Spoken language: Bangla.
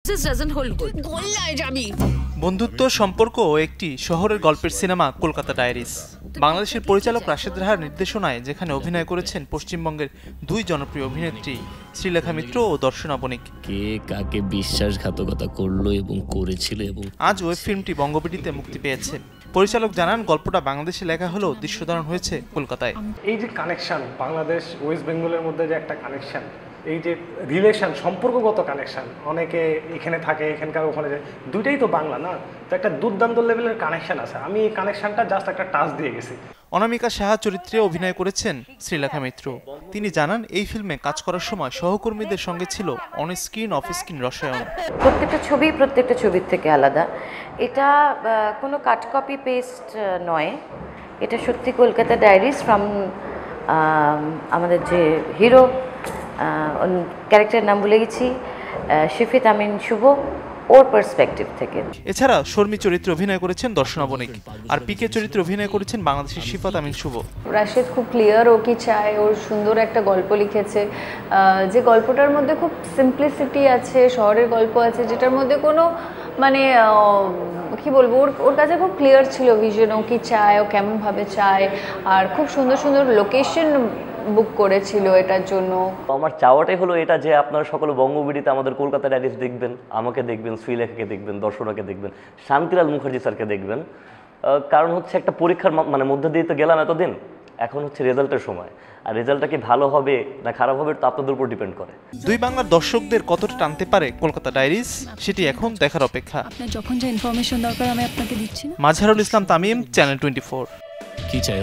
Justice doesn't hold good. গোল্লায় যাবি। বন্ধুত্ব, সম্পর্ক ও একটি শহরের গল্পের সিনেমা কলকাতা ডায়েরিজ। বাংলাদেশের পরিচালক রাশেদ রাহার নির্দেশনায় যেখানে অভিনয় করেছেন পশ্চিমবঙ্গের দুই জনপ্রিয় অভিনেত্রী শ্রীলেখা মিত্র ও দর্শনা বণিক। কে কাকে বিশ্বাসঘাতকতা করলো এবং করেছিল এবং আজ ওয়েব ফিল্মটি বঙ্গবিডিতে মুক্তি পেয়েছে। পরিচালক জানান, গল্পটা বাংলাদেশে লেখা হলেও দৃশ্যধারণ হয়েছে কলকাতায়। এই যে কানেকশন, বাংলাদেশ ওয়েস্ট বেঙ্গলের মধ্যে যে একটা কানেকশন, এই যে রিলেশন, সম্পর্কগত কানেকশন, অনেকে এখানে থাকে, এখানকার ওখানে যায়, দুইটাই তো বাংলা না, তো একটা দুর্দান্ত লেভেলের কানেকশন আছে। আমি এই কানেকশনটা জাস্ট একটা টাচ দিয়ে গেছি। অনামিকা সাহা চরিত্রে অভিনয় করেছেন শ্রীলেখা মিত্র। তিনি জানান, এই ফিল্মে কাজ করার সময় সহকর্মীদের সঙ্গে ছিল অন স্ক্রিন অফ স্ক্রিন রসায়ন। প্রত্যেকটা ছবির থেকে আলাদা। এটা কোনো কাট কপি পেস্ট নয়, এটা সত্যি কলকাতা ডায়েরিজ ফ্রম আমাদের যে হিরো, ক্যারেক্টারের নাম ভুলে গেছি, শিফিত আমিন শুভ, ওর পার্সপেক্টিভ থেকে। এছাড়া শর্মী চরিত্রে অভিনয় করেছেন দর্শনা বণিক, আর পিকে চরিত্রে অভিনয় করেছেন বাংলাদেশের শিফাত আমিন শুভ। রাশেদ খুব ক্লিয়ার ও কি চায়, ওর সুন্দর একটা গল্প লিখেছে, যে গল্পটার মধ্যে খুব সিম্পলিসিটি আছে, শহরের গল্প আছে, যেটার মধ্যে কোনো মানে কি বলবো, ওর কাছে খুব ক্লিয়ার ছিল ভিশন, ও কি চায়, ও কেমনভাবে চায়, আর খুব সুন্দর সুন্দর লোকেশন বুক করেছিল এটার জন্য। আমার চাওয়াটাই হলো এটা যে আপনারা সকলে বঙ্গবিডিতে আমাদের কলকাতা ডায়েরিজ দেখবেন, আমাকে দেখবেন, শ্রীলেখাকে দেখবেন, দর্শনাকে দেখবেন, শান্তিলাল মুখার্জি স্যারকে দেখবেন। কারণ হচ্ছে একটা পরীক্ষার মানে মধ্যে দিয়ে তো গেলাম এতদিন, এখন হচ্ছে রেজাল্টের সময়, আর রেজাল্টটা কি ভালো হবে না খারাপ হবে তা আপনাদের উপর ডিপেন্ড করে। দুই বাংলার দর্শকদের কতটা টানতে পারে কলকাতা ডায়েরিজ, সেটি এখন দেখার অপেক্ষা। আপনার যখন যা ইনফরমেশন দরকার আমি আপনাকে দিচ্ছি। মাঝহারুল ইসলাম তামিম, চ্যানেল 24। কি চাই?